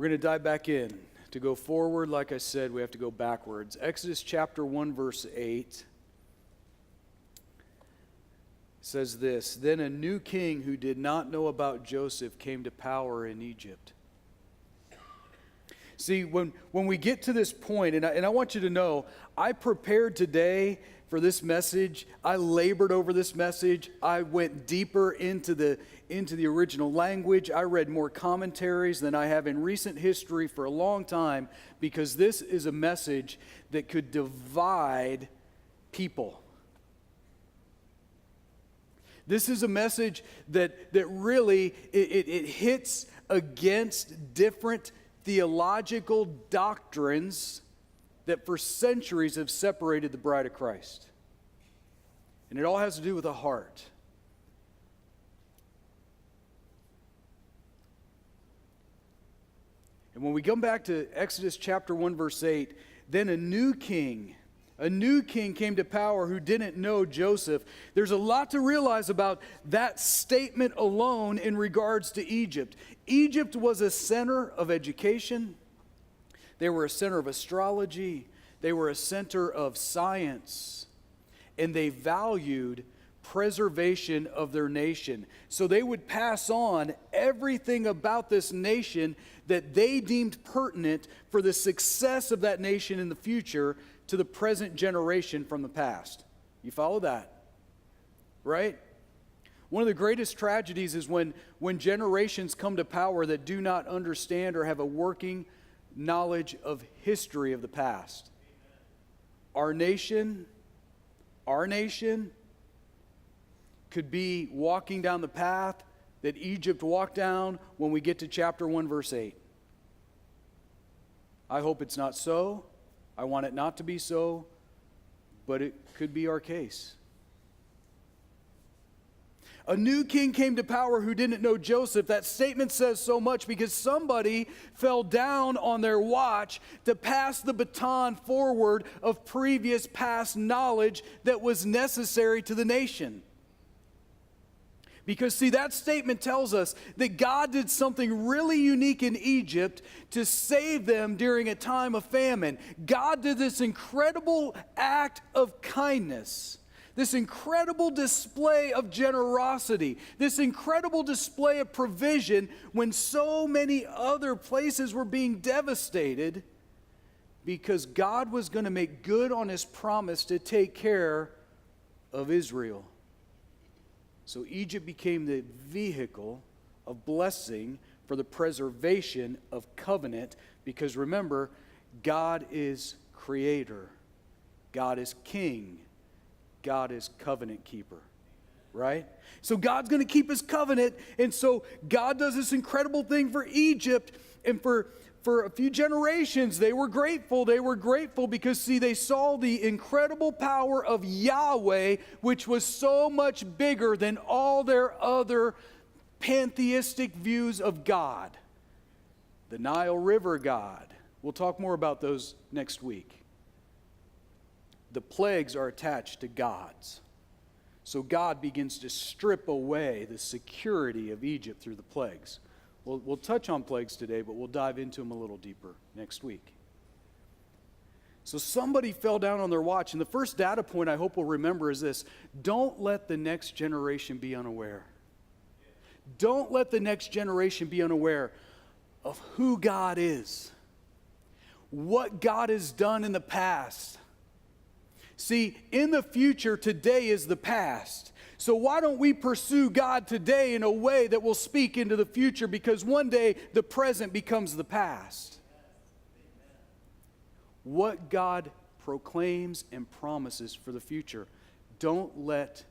We're going to dive back in. To go forward, like I said, we have to go backwards. Exodus chapter 1, verse 8 says this, "Then a new king who did not know about Joseph came to power in Egypt." See, when we get to this point, and I want you to know, I prepared today for this message. I labored over this message. I went deeper into the original language. I read more commentaries than I have in recent history for a long time, because this is a message that could divide people. This is a message that really it hits against different theological doctrines that for centuries have separated the bride of Christ. And it all has to do with the heart. And when we come back to Exodus chapter 1, verse 8, then a new king came to power who didn't know Joseph. There's a lot to realize about that statement alone in regards to Egypt. Egypt was a center of education. They were a center of astrology. They were a center of science. And they valued preservation of their nation. So they would pass on everything about this nation that they deemed pertinent for the success of that nation in the future to the present generation from the past. You follow that? Right? One of the greatest tragedies is when generations come to power that do not understand or have a working knowledge of history of the past. Our nation could be walking down the path that Egypt walked down when we get to chapter 1, verse 8. I hope it's not so. I want it not to be so, but it could be our case. A new king came to power who didn't know Joseph. That statement says so much because somebody fell down on their watch to pass the baton forward of previous past knowledge that was necessary to the nation. Because, see, that statement tells us that God did something really unique in Egypt to save them during a time of famine. God did this incredible act of kindness, this incredible display of generosity, this incredible display of provision when so many other places were being devastated, because God was going to make good on His promise to take care of Israel. So Egypt became the vehicle of blessing for the preservation of covenant, because remember, God is creator, God is king, God is covenant keeper, right? So God's going to keep His covenant, and so God does this incredible thing for Egypt, and for a few generations, they were grateful. They were grateful because, see, they saw the incredible power of Yahweh, which was so much bigger than all their other pantheistic views of God. The Nile River God. We'll talk more about those next week. The plagues are attached to gods. So God begins to strip away the security of Egypt through the plagues. We'll touch on plagues today, but we'll dive into them a little deeper next week. So somebody fell down on their watch, and the first data point I hope we'll remember is this: don't let the next generation be unaware. Don't let the next generation be unaware of who God is, what God has done in the past. See, in the future, today is the past. So why don't we pursue God today in a way that will speak into the future, because one day the present becomes the past. What God proclaims and promises for the future, don't let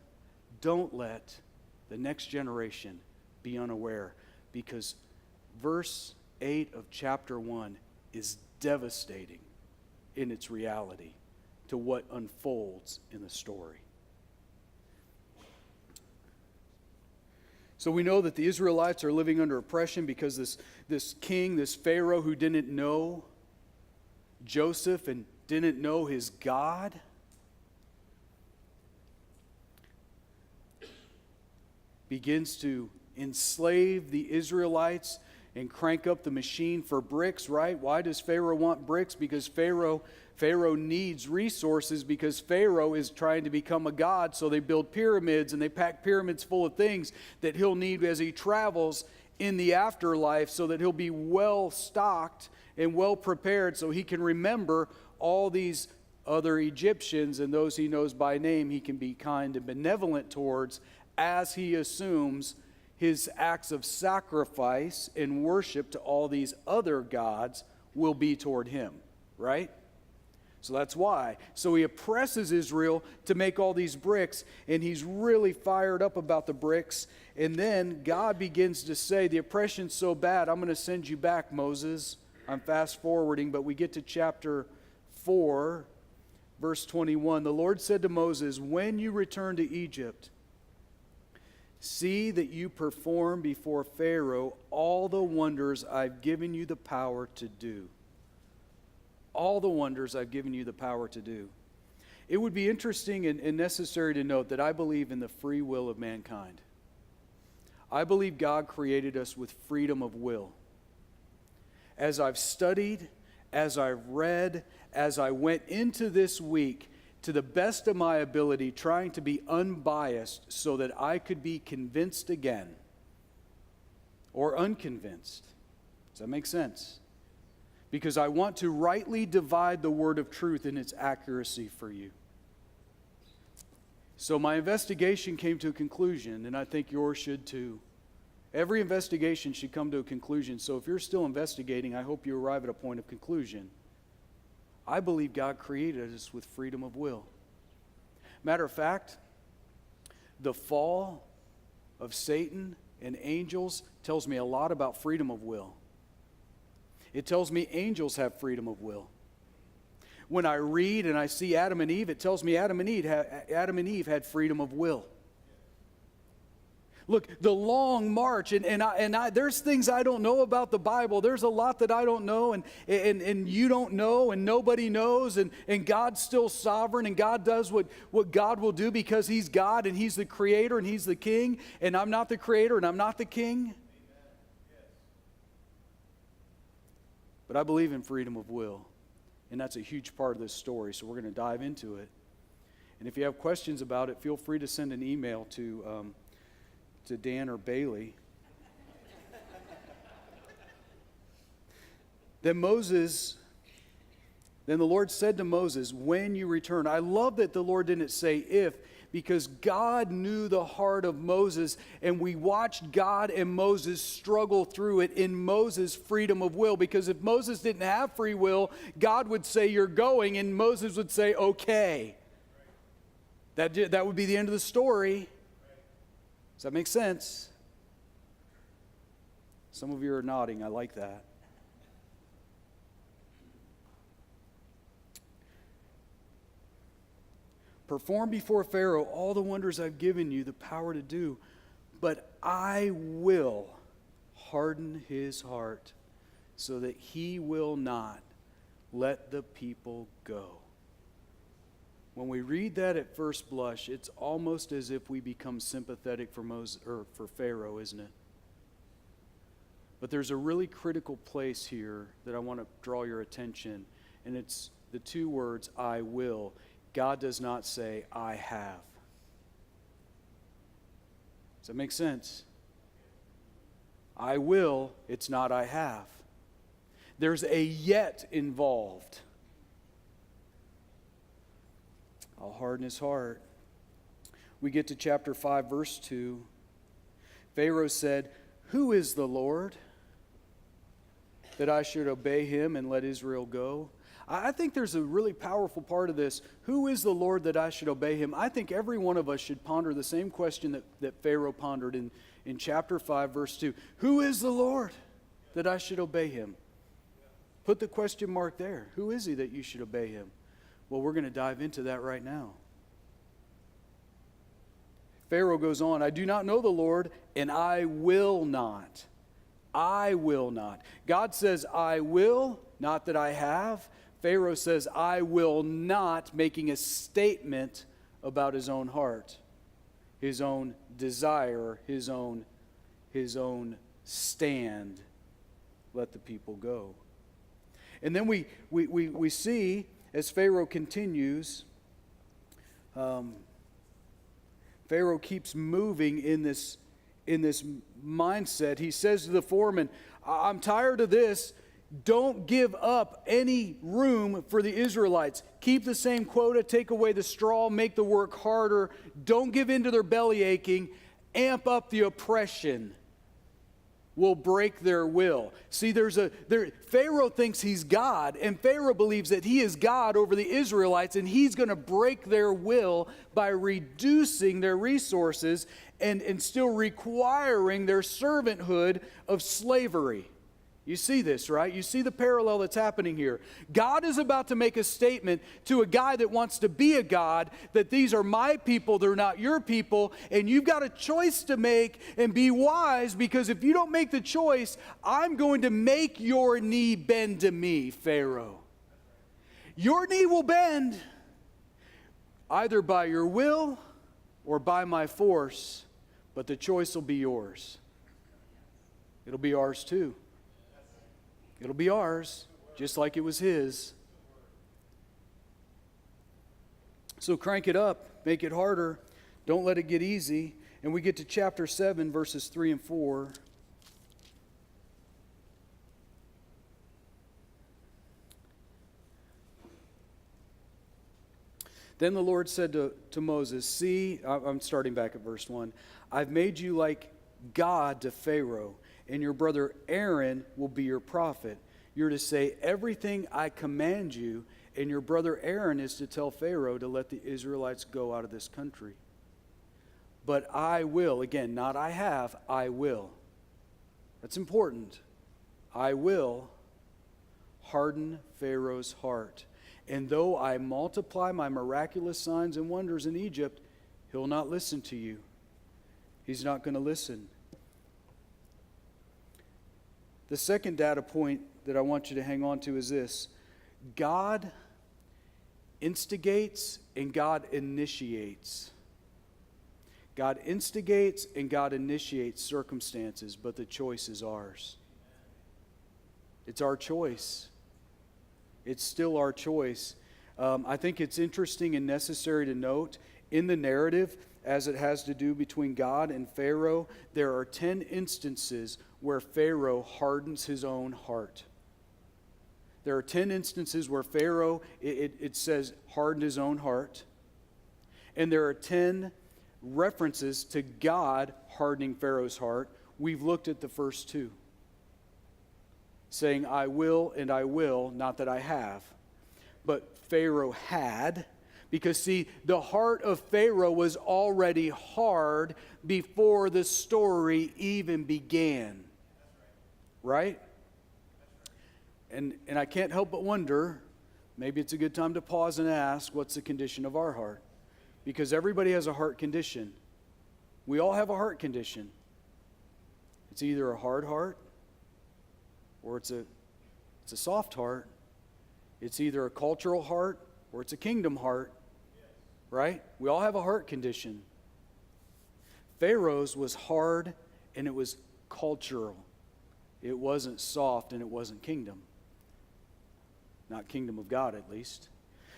the next generation be unaware, because verse 8 of chapter 1 is devastating in its reality to what unfolds in the story. So we know that the Israelites are living under oppression because this king, this Pharaoh who didn't know Joseph and didn't know his God, begins to enslave the Israelites and crank up the machine for bricks, right? Why does Pharaoh want bricks? Because Pharaoh needs resources, because Pharaoh is trying to become a god, so they build pyramids and they pack pyramids full of things that he'll need as he travels in the afterlife, so that he'll be well stocked and well prepared, so he can remember all these other Egyptians and those he knows by name he can be kind and benevolent towards, as he assumes his acts of sacrifice and worship to all these other gods will be toward him, right? So that's why. So he oppresses Israel to make all these bricks, and he's really fired up about the bricks. And then God begins to say, the oppression's so bad, I'm going to send you back, Moses. I'm fast forwarding, but we get to chapter 4, verse 21. The Lord said to Moses, when you return to Egypt, see that you perform before Pharaoh all the wonders I've given you the power to do. All the wonders I've given you the power to do. It would be interesting and necessary to note that I believe in the free will of mankind. I believe God created us with freedom of will. As I've studied, as I've read, as I went into this week, to the best of my ability, trying to be unbiased so that I could be convinced again or unconvinced. Does that make sense? Because I want to rightly divide the word of truth in its accuracy for you. So my investigation came to a conclusion, and I think yours should too. Every investigation should come to a conclusion. So if you're still investigating, I hope you arrive at a point of conclusion. I believe God created us with freedom of will. Matter of fact, the fall of Satan and angels tells me a lot about freedom of will. It tells me angels have freedom of will. When I read and I see Adam and Eve, it tells me Adam and Eve had freedom of will. Look, the long march, and there's things I don't know about the Bible. There's a lot that I don't know, and you don't know, and nobody knows, and God's still sovereign, and God does what God will do because He's God, and He's the creator, and He's the king, and I'm not the creator, and I'm not the king. But I believe in freedom of will, and that's a huge part of this story, so we're going to dive into it. And if you have questions about it, feel free to send an email to Dan or Bailey. Then the Lord said to Moses, when you return. I love that the Lord didn't say if, because God knew the heart of Moses, and we watched God and Moses struggle through it in Moses' freedom of will. Because if Moses didn't have free will, God would say, you're going, and Moses would say, okay. That would be the end of the story. Does that make sense? Some of you are nodding. I like that. Perform before Pharaoh all the wonders I've given you the power to do, but I will harden his heart so that he will not let the people go. When we read that at first blush, it's almost as if we become sympathetic for Pharaoh, isn't it? But there's a really critical place here that I want to draw your attention, and it's the two words, I will. God does not say, I have. Does that make sense? I will, it's not I have. There's a yet involved. I'll harden his heart. We get to chapter 5, verse 2. Pharaoh said, who is the Lord that I should obey him and let Israel go? I think there's a really powerful part of this. Who is the Lord that I should obey him? I think every one of us should ponder the same question that Pharaoh pondered in chapter 5, verse 2. Who is the Lord that I should obey him? Put the question mark there. Who is he that you should obey him? Well, we're going to dive into that right now. Pharaoh goes on, I do not know the Lord, and I will not. I will not. God says, I will, not that I have. Pharaoh says, I will not, making a statement about his own heart, his own desire, his own stand let the people go. And then we see, as Pharaoh continues, Pharaoh keeps moving in this mindset. He says to the foreman, I'm tired of this. Don't give up any room for the Israelites. Keep the same quota, take away the straw, make the work harder. Don't give in to their belly aching. Amp up the oppression. Will break their will. See, Pharaoh thinks he's God, and Pharaoh believes that he is God over the Israelites, and he's going to break their will by reducing their resources and still requiring their servanthood of slavery. You see this, right? You see the parallel that's happening here. God is about to make a statement to a guy that wants to be a God, that these are my people, they're not your people, and you've got a choice to make, and be wise, because if you don't make the choice, I'm going to make your knee bend to me, Pharaoh. Your knee will bend either by your will or by my force, but the choice will be yours. It'll be ours too. It'll be ours, just like it was his. So crank it up, make it harder. Don't let it get easy. And we get to chapter 7, verses 3 and 4. Then the Lord said to Moses, see, I'm starting back at verse 1. I've made you like God to Pharaoh, and your brother Aaron will be your prophet. You're to say everything I command you, and your brother Aaron is to tell Pharaoh to let the Israelites go out of this country. But I will, again, not I have, I will. That's important. I will harden Pharaoh's heart. And though I multiply my miraculous signs and wonders in Egypt, he'll not listen to you. He's not going to listen. The second data point that I want you to hang on to is this. God instigates and God initiates. God instigates and God initiates circumstances, but the choice is ours. It's our choice. It's still our choice. I think it's interesting and necessary to note in the narrative, as it has to do between God and Pharaoh, there are 10 instances where Pharaoh hardens his own heart. There are 10 instances where Pharaoh, it says, hardened his own heart. And there are 10 references to God hardening Pharaoh's heart. We've looked at the first two. Saying, I will and I will, not that I have. But Pharaoh had, because see, the heart of Pharaoh was already hard before the story even began. Right? And I can't help but wonder, maybe it's a good time to pause and ask, what's the condition of our heart? Because everybody has a heart condition. We all have a heart condition. It's either a hard heart or it's a soft heart. It's either a cultural heart or it's a kingdom heart. Right? We all have a heart condition. Pharaoh's was hard and it was cultural. It wasn't soft and it wasn't kingdom. Not kingdom of God, at least.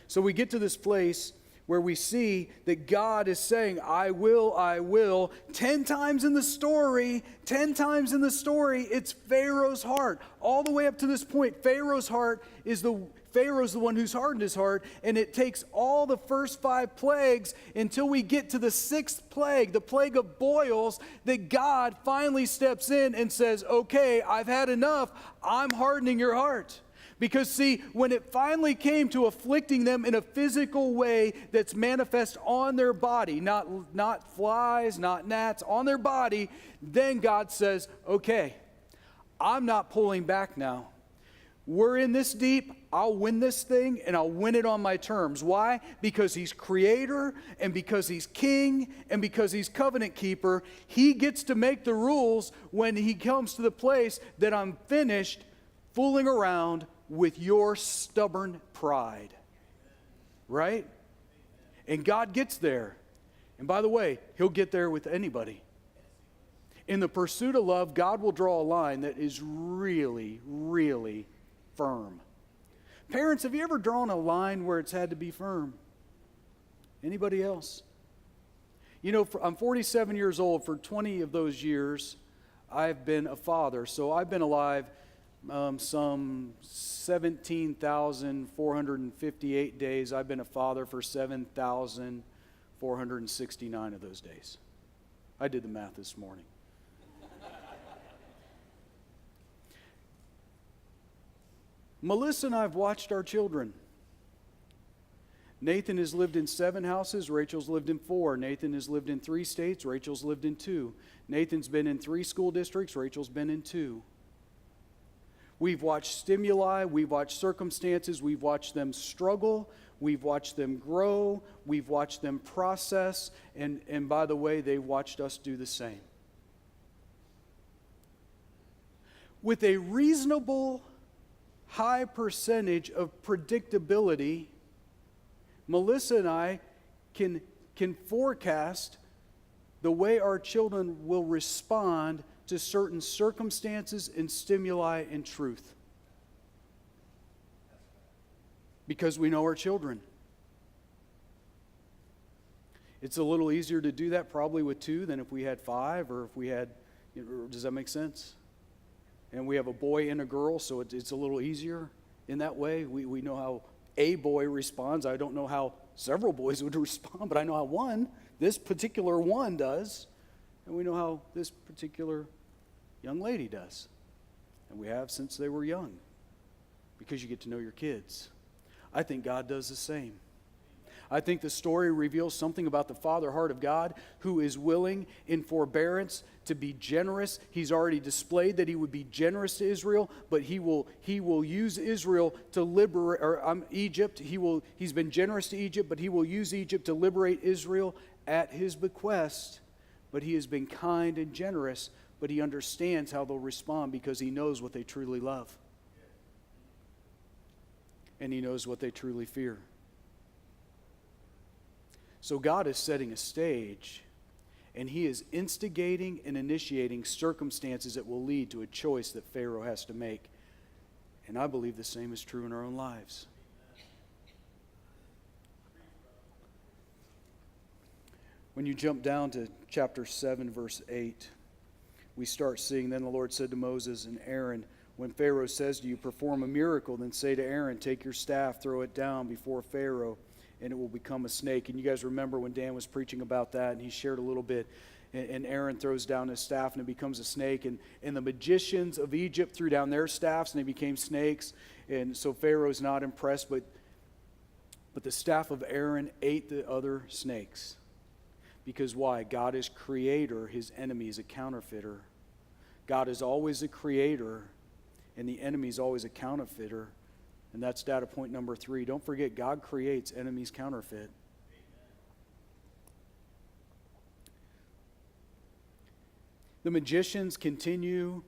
So we get to this place where we see that God is saying, I will. 10 times in the story, it's Pharaoh's heart. All the way up to this point, Pharaoh's the one who's hardened his heart, and it takes all the first 5 plagues until we get to the 6th plague, the plague of boils, that God finally steps in and says, okay, I've had enough. I'm hardening your heart. Because see, when it finally came to afflicting them in a physical way that's manifest on their body, not flies, not gnats, on their body, then God says, okay, I'm not pulling back now. We're in this deep. I'll win this thing, and I'll win it on my terms. Why? Because he's creator, and because he's king, and because he's covenant keeper. He gets to make the rules when he comes to the place that I'm finished fooling around with your stubborn pride. Right? And God gets there. And by the way, he'll get there with anybody. In the pursuit of love, God will draw a line that is really, really firm. Parents, have you ever drawn a line where it's had to be firm? Anybody else? You know, I'm 47 years old. For 20 of those years, I've been a father. So I've been alive some 17,458 days. I've been a father for 7,469 of those days. I did the math this morning. Melissa and I have watched our children. Nathan has lived in 7 houses. Rachel's lived in 4. Nathan has lived in 3 states. Rachel's lived in 2. Nathan's been in 3 school districts. Rachel's been in 2. We've watched stimuli. We've watched circumstances. We've watched them struggle. We've watched them grow. We've watched them process. And by the way, they've watched us do the same. With a reasonable high percentage of predictability, Melissa and I can forecast the way our children will respond to certain circumstances and stimuli and truth. Because we know our children. It's a little easier to do that probably with 2 than if we had 5 or if we had, does that make sense? And we have a boy and a girl, so it's a little easier in that way. We know how a boy responds. I don't know how several boys would respond, but I know how this particular one does. And we know how this particular young lady does. And we have since they were young, because you get to know your kids. I think God does the same. I think the story reveals something about the Father heart of God, who is willing in forbearance to be generous. He's already displayed that he would be generous to Israel, but he will use Israel to liberate, Egypt. He's been generous to Egypt, but he will use Egypt to liberate Israel at his bequest. But he has been kind and generous, but he understands how they'll respond because he knows what they truly love. And he knows what they truly fear. So God is setting a stage, and he is instigating and initiating circumstances that will lead to a choice that Pharaoh has to make. And I believe the same is true in our own lives. When you jump down to chapter 7, verse 8, we start seeing, then the Lord said to Moses and Aaron, when Pharaoh says to you, perform a miracle, then say to Aaron, take your staff, throw it down before Pharaoh, and it will become a snake. And you guys remember when Dan was preaching about that, and he shared a little bit, and Aaron throws down his staff, and it becomes a snake. And the magicians of Egypt threw down their staffs, and they became snakes. And so Pharaoh's not impressed, but the staff of Aaron ate the other snakes. Because why? God is creator, his enemy is a counterfeiter. God is always a creator, and the enemy is always a counterfeiter. And that's data point number 3. Don't forget, God creates, enemies counterfeit. Amen. The magicians continue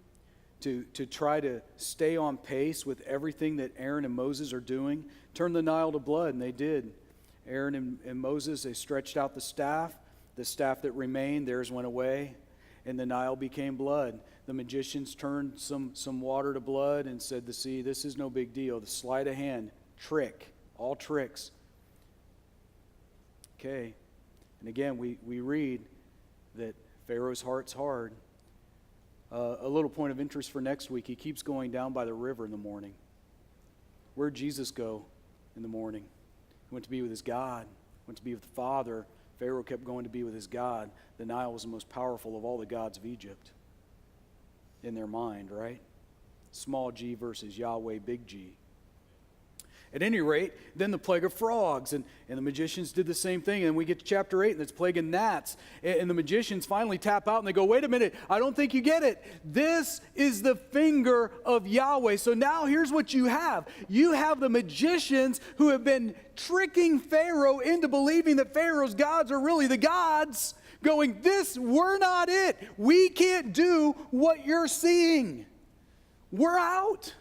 to try to stay on pace with everything that Aaron and Moses are doing. Turn the Nile to blood, and they did. Aaron and Moses, they stretched out the staff. The staff that remained, theirs went away, and the Nile became blood. The magicians turned some water to blood and said, see, this is no big deal. The sleight of hand, trick, all tricks. Okay. And again, we read that Pharaoh's heart's hard. A little point of interest for next week, he keeps going down by the river in the morning. Where'd Jesus go in the morning? He went to be with his God, went to be with the Father. Pharaoh kept going to be with his God. The Nile was the most powerful of all the gods of Egypt. In their mind, right? Small g versus Yahweh, big G. At any rate, then the plague of frogs, and the magicians did the same thing. And we get to chapter 8, and it's plague of gnats. And the magicians finally tap out, and they go, wait a minute, I don't think you get it. This is the finger of Yahweh. So now here's what you have. You have the magicians who have been tricking Pharaoh into believing that Pharaoh's gods are really the gods, going, we're not it. We can't do what you're seeing. We're out.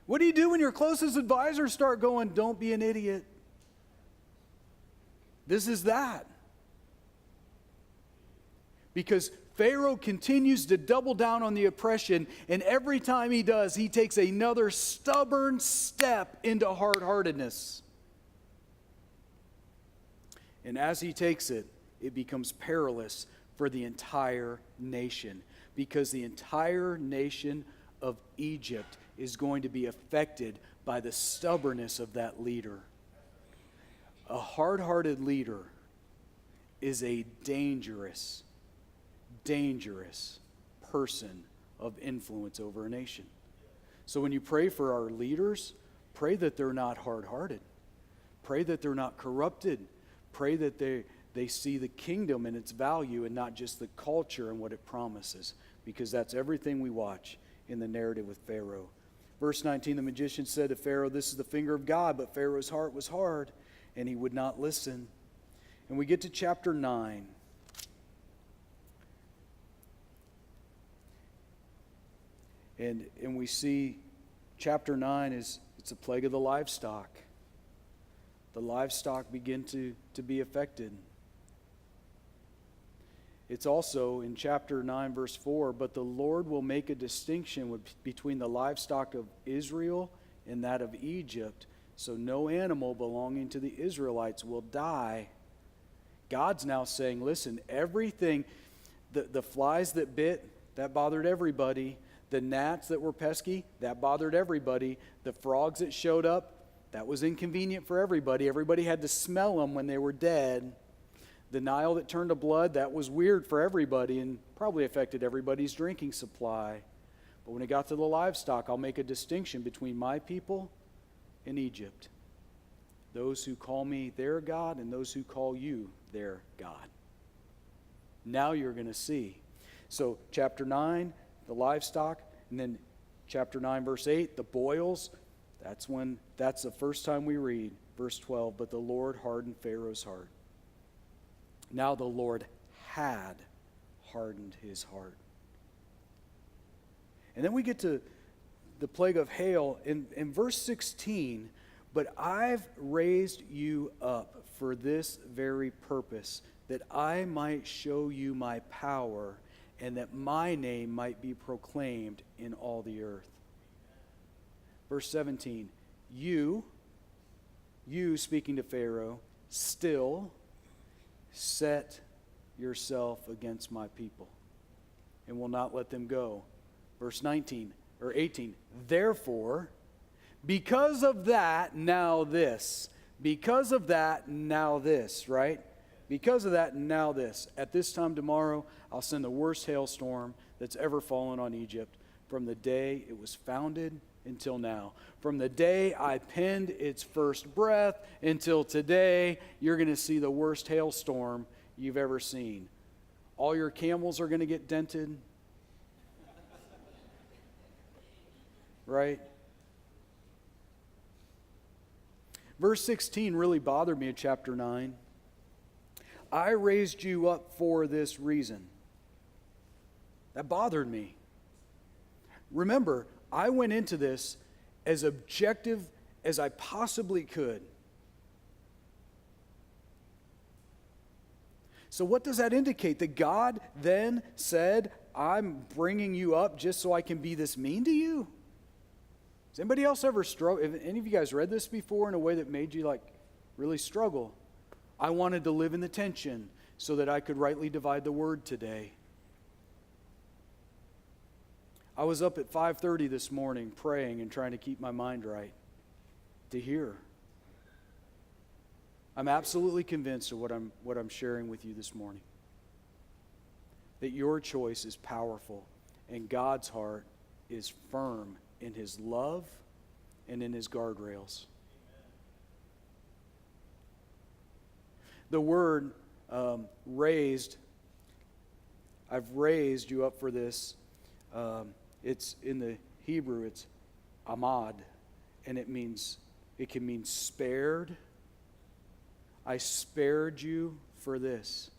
What do you do when your closest advisors start going, don't be an idiot? This is that. because Pharaoh continues to double down on the oppression, and every time he does, he takes another stubborn step into hard-heartedness. And as he takes it, it becomes perilous for the entire nation, because the entire nation of Egypt is going to be affected by the stubbornness of that leader. A hard-hearted leader is a dangerous person of influence over a nation. So when you pray for our leaders, pray that they're not hard-hearted. Pray that they're not corrupted. Pray that they see the kingdom and its value and not just the culture and what it promises, because that's everything we watch in the narrative with Pharaoh. Verse 19, the magician said to Pharaoh, "This is the finger of God," but Pharaoh's heart was hard, and he would not listen. And we get to chapter 9. And we see chapter 9 it's a plague of the livestock. The livestock begin to be affected. It's also in chapter 9, verse 4, "But the Lord will make a distinction between the livestock of Israel and that of Egypt, so no animal belonging to the Israelites will die." God's now saying, listen, everything, the flies that bit, that bothered everybody. The gnats that were pesky, that bothered everybody. The frogs that showed up, that was inconvenient for everybody. Everybody had to smell them when they were dead. The Nile that turned to blood, that was weird for everybody and probably affected everybody's drinking supply. But when it got to the livestock, I'll make a distinction between my people and Egypt. Those who call me their God and those who call you their God. Now you're going to see. So chapter 9, the livestock, and then chapter 9, verse 8, the boils. That's the first time we read, verse 12, "But the Lord hardened Pharaoh's heart." Now the Lord had hardened his heart. And then we get to the plague of hail in verse 16, "But I've raised you up for this very purpose, that I might show you my power, and that my name might be proclaimed in all the earth." Verse 17, you speaking to Pharaoh, "still set yourself against my people and will not let them go." Verse 18, "Therefore, because of that, now this." Because of that, now this, right? Because of that, now this. "At this time tomorrow, I'll send the worst hailstorm that's ever fallen on Egypt from the day it was founded until now. From the day I penned its first breath until today, you're going to see the worst hailstorm you've ever seen. All your camels are going to get dented." Right? Verse 16 really bothered me in chapter 9. "I raised you up for this reason." That bothered me. Remember, I went into this as objective as I possibly could. So what does that indicate? That God then said, "I'm bringing you up just so I can be this mean to you"? Has anybody else ever struggled? Have any of you guys read this before in a way that made you really struggle? I wanted to live in the tension so that I could rightly divide the word today. I was up at 5:30 this morning praying and trying to keep my mind right to hear. I'm absolutely convinced of what I'm sharing with you this morning. That your choice is powerful and God's heart is firm in his love and in his guardrails. The word raised, I've raised you up for this. It's in the Hebrew, it's amad, and it can mean spared. I spared you for this,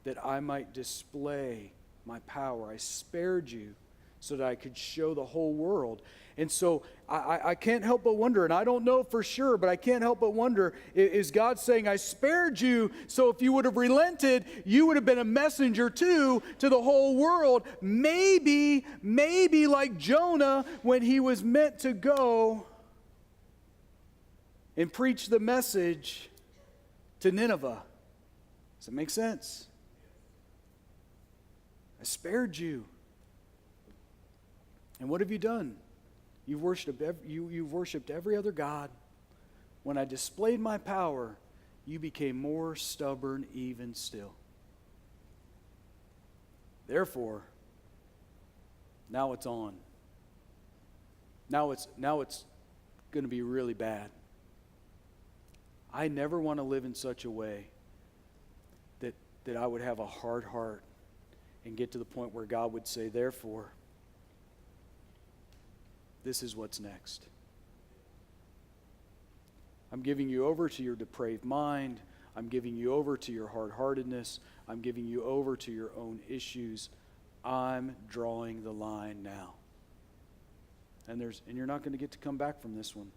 that I might display my power. I spared you so that I could show the whole world. And so I can't help but wonder, and I don't know for sure, but I can't help but wonder, is God saying, I spared you, so if you would have relented, you would have been a messenger too to the whole world. Maybe like Jonah when he was meant to go and preach the message to Nineveh. Does it make sense? I spared you. And what have you done? You've worshipped every other god. When I displayed my power, you became more stubborn even still. Therefore, now it's on. Now it's going to be really bad. I never want to live in such a way that I would have a hard heart and get to the point where God would say, therefore, this is what's next. I'm giving you over to your depraved mind. I'm giving you over to your hard-heartedness. I'm giving you over to your own issues. I'm drawing the line now. And you're not going to get to come back from this one.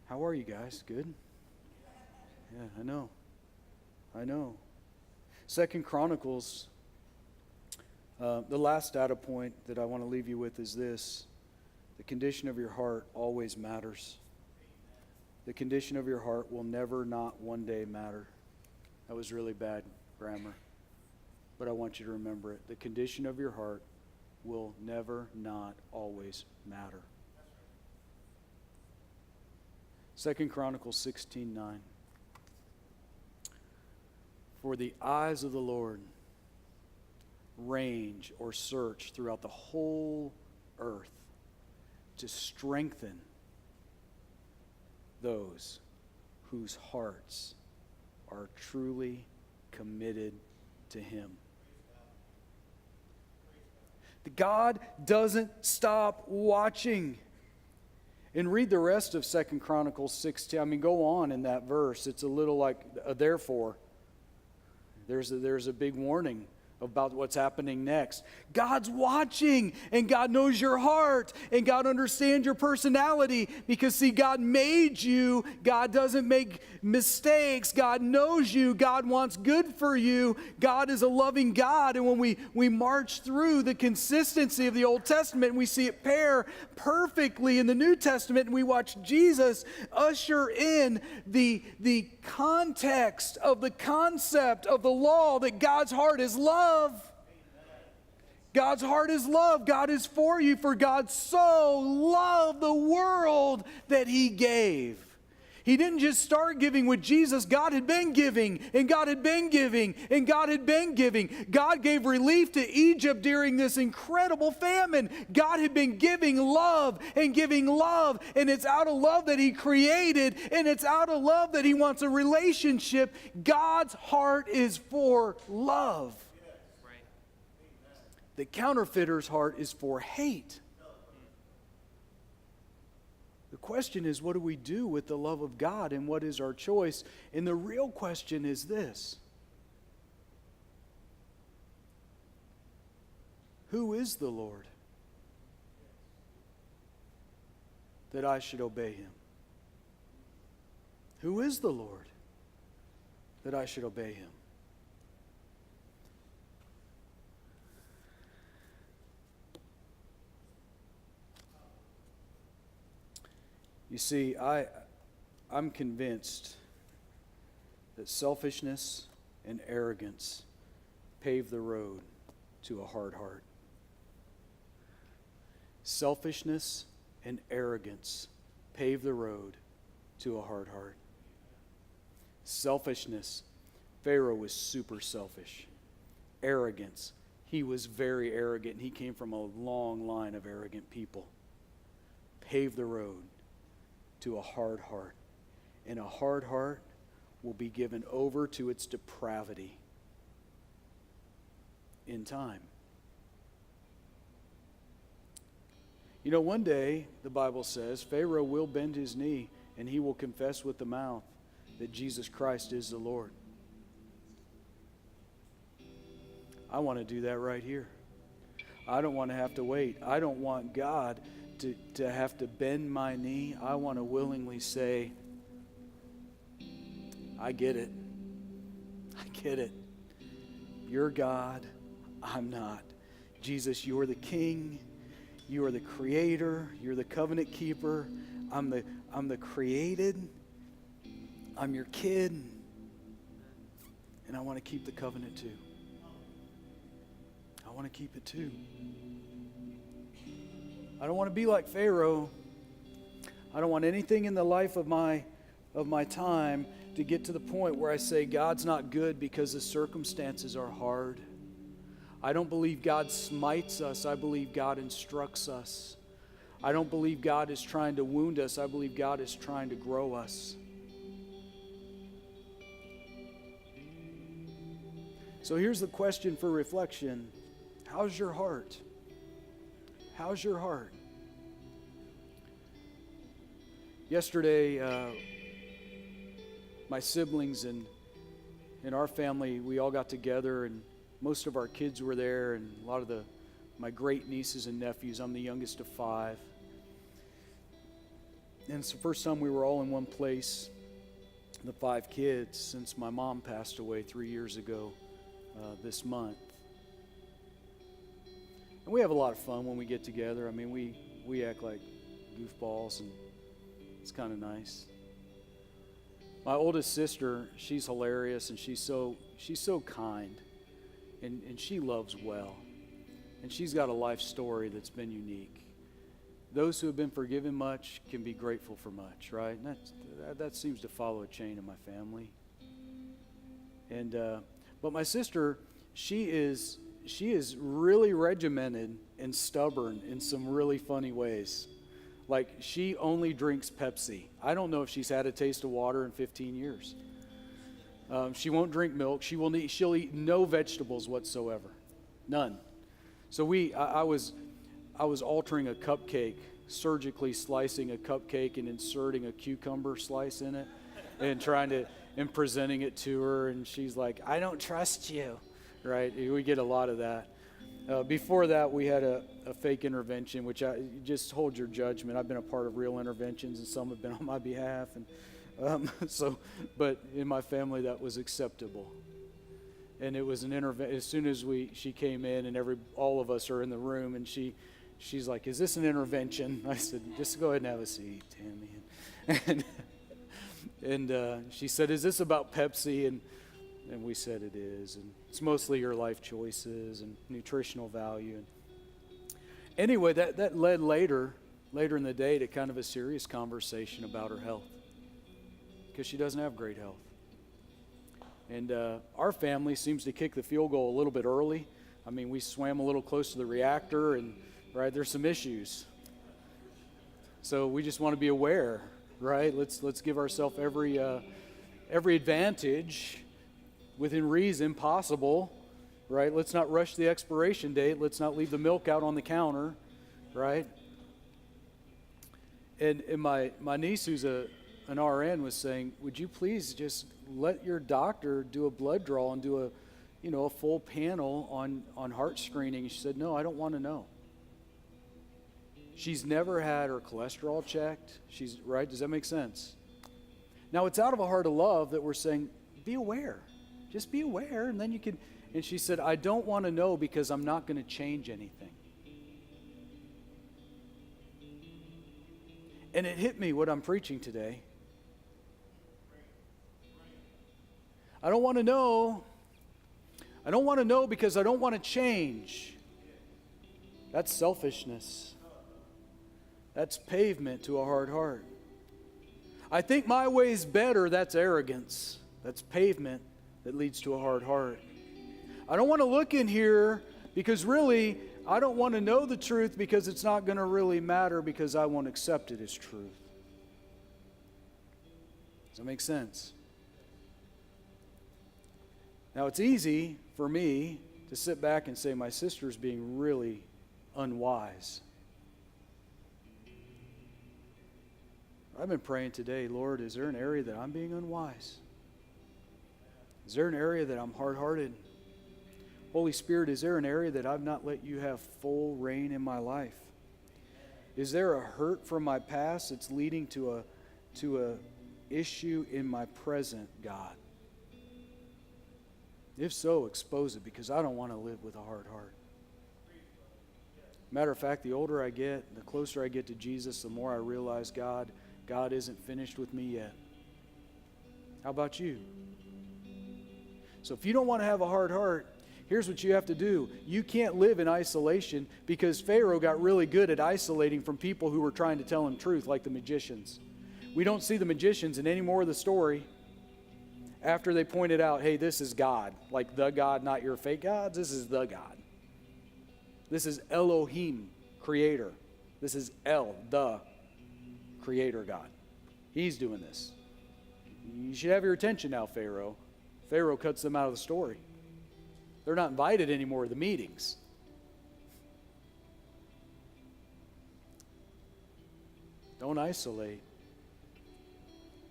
How are you guys? Good? Yeah, I know. 2 Chronicles, the last data point that I want to leave you with is this. The condition of your heart always matters. The condition of your heart will never not one day matter. That was really bad grammar, but I want you to remember it. The condition of your heart will never not always matter. 2 Chronicles 16:9. For the eyes of the Lord range or search throughout the whole earth to strengthen those whose hearts are truly committed to Him. God doesn't stop watching. And read the rest of 2 Chronicles 16. Go on in that verse. It's a little like, therefore. There's a big warning about what's happening next. God's watching, and God knows your heart, and God understands your personality, because see, God made you. God doesn't make mistakes. God knows you. God wants good for you. God is a loving God, and when we march through the consistency of the Old Testament, and we see it pair perfectly in the New Testament, and we watch Jesus usher in the context of the concept of the law that God's heart is love. God's heart is love. God is for you, for God so loved the world that He gave. He didn't just start giving with Jesus. God had been giving, and God had been giving, and God had been giving. God gave relief to Egypt during this incredible famine. God had been giving love, and it's out of love that He created, and it's out of love that He wants a relationship. God's heart is for love. The counterfeiter's heart is for hate. The question is, what do we do with the love of God, and what is our choice? And the real question is this: who is the Lord that I should obey Him? Who is the Lord that I should obey Him? You see, I'm convinced that selfishness and arrogance pave the road to a hard heart. Selfishness and arrogance pave the road to a hard heart. Selfishness, Pharaoh was super selfish. Arrogance, he was very arrogant, and he came from a long line of arrogant people. Pave the road to a hard heart. And a hard heart will be given over to its depravity in time. You know, one day, the Bible says, Pharaoh will bend his knee and he will confess with the mouth that Jesus Christ is the Lord. I want to do that right here. I don't want to have to wait. I don't want God to have to bend my knee. I want to willingly say, I get it. I get it. You're God. I'm not. Jesus, you are the King. You are the Creator. You're the covenant keeper. I'm the created. I'm your kid. And I want to keep the covenant too. I want to keep it too. I don't want to be like Pharaoh. I don't want anything in the life of my time to get to the point where I say God's not good because the circumstances are hard. I don't believe God smites us. I believe God instructs us. I don't believe God is trying to wound us. I believe God is trying to grow us. So here's the question for reflection. How's your heart? How's your heart? Yesterday, my siblings and our family, we all got together, and most of our kids were there, and a lot of my great nieces and nephews. I'm the youngest of 5. And it's the first time we were all in one place, the 5 kids, since my mom passed away 3 years ago this month. And we have a lot of fun when we get together. I mean, we act like goofballs, and it's kind of nice. My oldest sister, she's hilarious, and she's so kind, and she loves well. And she's got a life story that's been unique. Those who have been forgiven much can be grateful for much, right? And that seems to follow a chain in my family. And but my sister, she is really regimented and stubborn in some really funny ways. Like, she only drinks Pepsi. I don't know if she's had a taste of water in 15 years. She won't drink milk. She'll eat no vegetables whatsoever, none. So I was altering a cupcake, surgically slicing a cupcake and inserting a cucumber slice in it, and presenting it to her, and she's like, "I don't trust you," right? We get a lot of that. Before that, we had a fake intervention, which just hold your judgment. I've been a part of real interventions, and some have been on my behalf, and but in my family, that was acceptable. And it was an intervention. As soon as she came in, and all of us are in the room, and she's like, "Is this an intervention?" I said, "Just go ahead and have a seat, Tammy." And she said, "Is this about Pepsi?" And we said it is. And it's mostly your life choices and nutritional value. And anyway, that led later in the day to kind of a serious conversation about her health, because she doesn't have great health. And our family seems to kick the field goal a little bit early. I mean, we swam a little close to the reactor, and right, there's some issues. So we just want to be aware, right? Let's give ourselves every advantage within reason possible, right? Let's not rush the expiration date. Let's not leave the milk out on the counter, right? And my niece, who's an RN, was saying, "Would you please just let your doctor do a blood draw and do a full panel on heart screening?" And she said, "No, I don't want to know." She's never had her cholesterol checked. Right? Does that make sense? Now, it's out of a heart of love that we're saying, be aware. Just be aware, and then you can. And she said, "I don't want to know because I'm not going to change anything." And it hit me what I'm preaching today. I don't want to know. I don't want to know because I don't want to change. That's selfishness. That's pavement to a hard heart. I think my way's better. That's arrogance. That's pavement that leads to a hard heart. I don't want to look in here because really, I don't want to know the truth because it's not going to really matter because I won't accept it as truth. Does that make sense? Now, it's easy for me to sit back and say my sister's being really unwise. I've been praying today, Lord, is there an area that I'm being unwise? Is there an area that I'm hard-hearted? Holy Spirit, is there an area that I've not let you have full reign in my life? Is there a hurt from my past that's leading to a issue in my present, God? If so, expose it, because I don't want to live with a hard heart. Matter of fact, the older I get, the closer I get to Jesus, the more I realize God isn't finished with me yet. How about you? So if you don't want to have a hard heart, here's what you have to do. You can't live in isolation, because Pharaoh got really good at isolating from people who were trying to tell him truth, like the magicians. We don't see the magicians in any more of the story after they pointed out, hey, this is God. Like the God, not your fake gods. This is the God. This is Elohim, creator. This is El, the creator God. He's doing this. You should have your attention now, Pharaoh. Pharaoh cuts them out of the story. They're not invited anymore to the meetings. Don't isolate.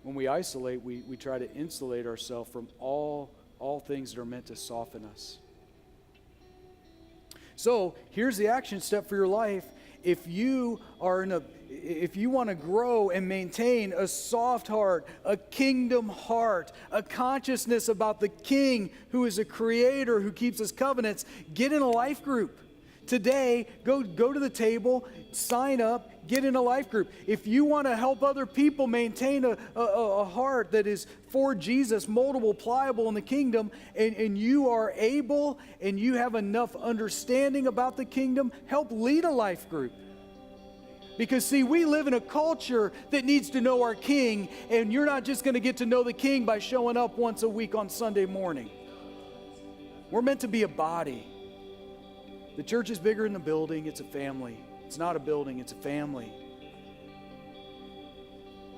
When we isolate, we try to insulate ourselves from all things that are meant to soften us. So here's the action step for your life. If you want to grow and maintain a soft heart, a kingdom heart, a consciousness about the King who is a creator, who keeps his covenants, get in a life group. Today, go to the table, sign up, get in a life group. If you want to help other people maintain a heart that is for Jesus, moldable, pliable in the kingdom, and you are able and you have enough understanding about the kingdom, help lead a life group. Because, see, we live in a culture that needs to know our King, and you're not just going to get to know the King by showing up once a week on Sunday morning. We're meant to be a body. The church is bigger than the building. It's a family. It's not a building. It's a family.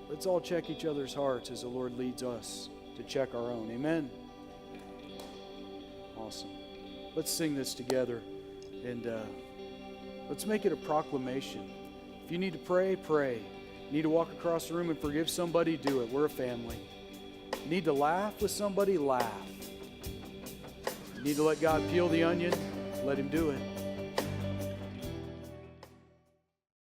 Let's all check each other's hearts as the Lord leads us to check our own. Amen? Awesome. Let's sing this together, and let's make it a proclamation. If you need to pray, pray. You need to walk across the room and forgive somebody, do it. We're a family. You need to laugh with somebody, laugh. You need to let God peel the onion, let him do it.